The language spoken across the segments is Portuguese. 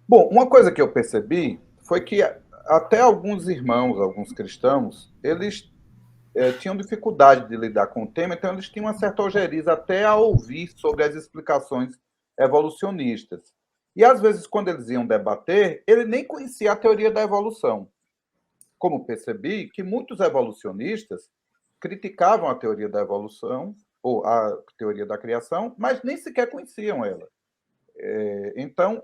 Bom, uma coisa que eu percebi foi que até alguns irmãos, alguns cristãos, eles tinham dificuldade de lidar com o tema, então eles tinham uma certa ojeriza até a ouvir sobre as explicações evolucionistas. E às vezes, quando eles iam debater, ele nem conhecia a teoria da evolução. Como percebi que muitos evolucionistas criticavam a teoria da evolução, ou a teoria da criação, mas nem sequer conheciam ela. Então,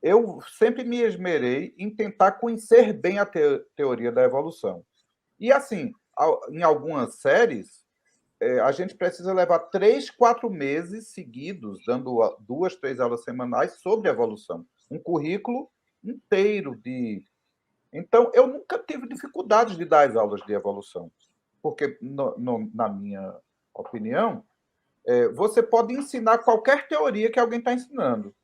eu sempre me esmerei em tentar conhecer bem a teoria da evolução. E, assim, em algumas séries, a gente precisa levar 3, 4 meses seguidos, dando 2, 3 aulas semanais sobre evolução. Um currículo inteiro de. Então, eu nunca tive dificuldade de dar as aulas de evolução, porque, na minha opinião, você pode ensinar qualquer teoria que alguém está ensinando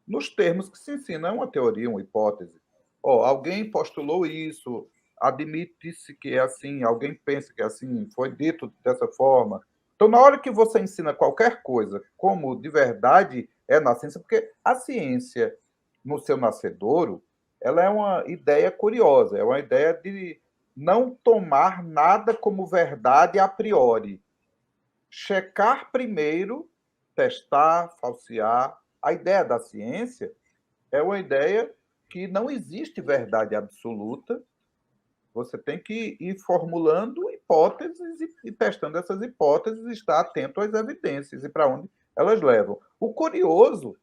nos termos que se ensina, é uma teoria, uma hipótese. Alguém postulou isso, admite-se que é assim, alguém pensa que é assim, foi dito dessa forma. Então, na hora que você ensina qualquer coisa como de verdade é na ciência, porque a ciência, no seu nascedouro, ela é uma ideia curiosa, é uma ideia de não tomar nada como verdade a priori. Checar primeiro, testar, falsear. A ideia da ciência é uma ideia que não existe verdade absoluta. Você tem que ir formulando hipóteses e testando essas hipóteses e estar atento às evidências e para onde elas levam. O curioso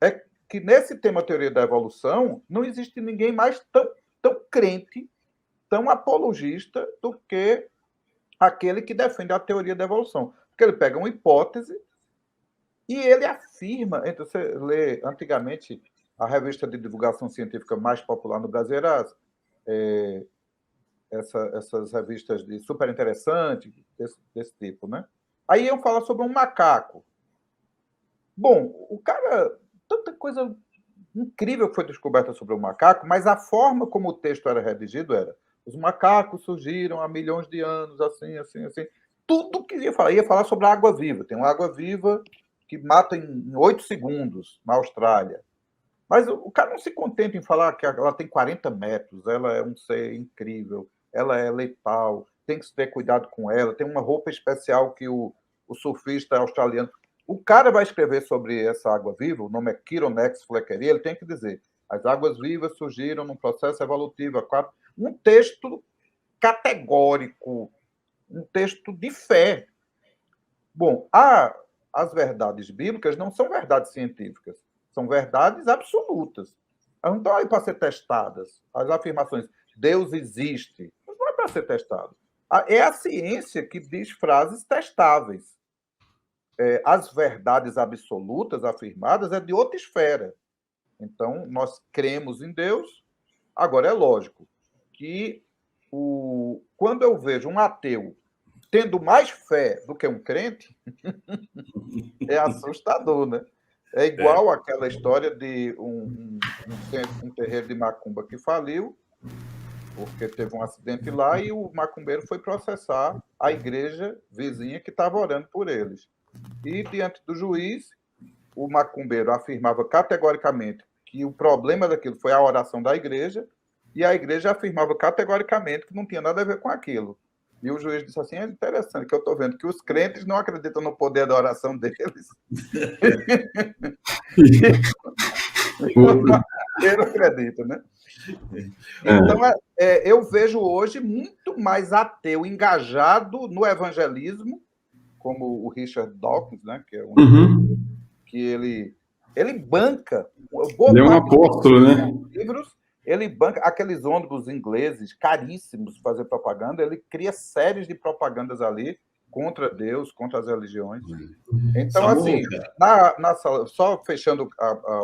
é que nesse tema teoria da evolução não existe ninguém mais tão crente, tão apologista do que aquele que defende a teoria da evolução. Porque ele pega uma hipótese e ele afirma, então você lê antigamente a revista de divulgação científica mais popular no Brasil era essas revistas de super interessante, desse tipo, né? Aí eu falo sobre um macaco. Bom, o cara, tanta coisa incrível que foi descoberta sobre o macaco, mas a forma como o texto era redigido era: os macacos surgiram há milhões de anos, assim, assim, assim. Tudo que ia falar sobre a água viva. Tem uma água viva que mata em 8 segundos na Austrália. Mas o cara não se contenta em falar que ela tem 40 metros, ela é um ser incrível, ela é letal, tem que ter cuidado com ela, tem uma roupa especial que o surfista australiano. O cara vai escrever sobre essa água viva, o nome é Chironex fleckeri, ele tem que dizer: as águas vivas surgiram num processo evolutivo. Um texto categórico, um texto de fé. Bom, as verdades bíblicas não são verdades científicas, são verdades absolutas. Elas não estão aí para ser testadas. As afirmações, Deus existe, não é para ser testado. É a ciência que diz frases testáveis. As verdades absolutas afirmadas é de outra esfera. Então, nós cremos em Deus. Agora, é lógico que quando eu vejo um ateu tendo mais fé do que um crente, é assustador, né? É igual aquela história de um terreiro de macumba que faliu, porque teve um acidente lá e o macumbeiro foi processar a igreja vizinha que estava orando por eles. E, diante do juiz, o macumbeiro afirmava categoricamente que o problema daquilo foi a oração da igreja, e a igreja afirmava categoricamente que não tinha nada a ver com aquilo. E o juiz disse assim: é interessante que eu estou vendo que os crentes não acreditam no poder da oração deles. Eu não acredito, né? Então, eu vejo hoje muito mais ateu engajado no evangelismo, como o Richard Dawkins, né, que é um que ele banca Ele boa é um parte apóstolo, né? dos livros, ele banca aqueles ônibus ingleses caríssimos para fazer propaganda, ele cria séries de propagandas ali contra Deus, contra as religiões. Então, Samuel, assim, na sala, só fechando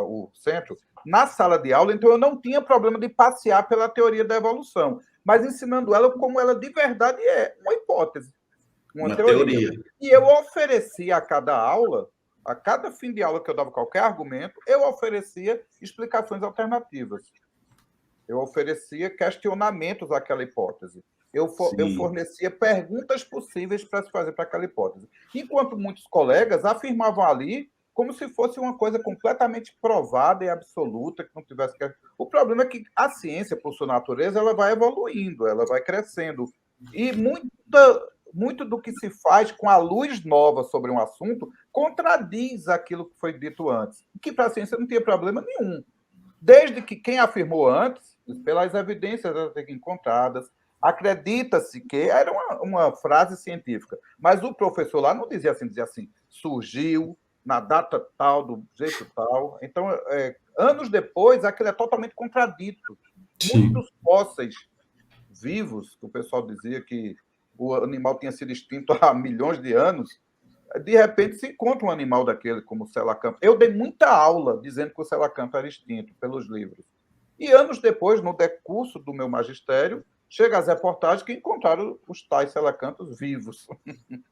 o centro, na sala de aula, então eu não tinha problema de passear pela teoria da evolução, mas ensinando ela como ela de verdade é uma hipótese, uma teoria. E eu oferecia a cada aula, a cada fim de aula que eu dava qualquer argumento, eu oferecia explicações alternativas. Eu oferecia questionamentos àquela hipótese. Eu fornecia perguntas possíveis para se fazer para aquela hipótese. Enquanto muitos colegas afirmavam ali como se fosse uma coisa completamente provada e absoluta, que não tivesse que... O problema é que a ciência, por sua natureza, ela vai evoluindo, ela vai crescendo. E muito do que se faz com a luz nova sobre um assunto contradiz aquilo que foi dito antes, que para a ciência não tinha problema nenhum. Desde que quem afirmou antes, pelas evidências encontradas, acredita-se que era uma frase científica, mas o professor lá não dizia assim, surgiu na data tal, do jeito tal. Então, anos depois, aquilo é totalmente contradito. Sim. Muitos fósseis vivos, que o pessoal dizia que o animal tinha sido extinto há milhões de anos, de repente se encontra um animal daquele, como o Selacanto. Eu dei muita aula dizendo que o Selacanto era extinto pelos livros. E anos depois, no decurso do meu magistério, chega as reportagens que encontraram os tais Selacantos vivos.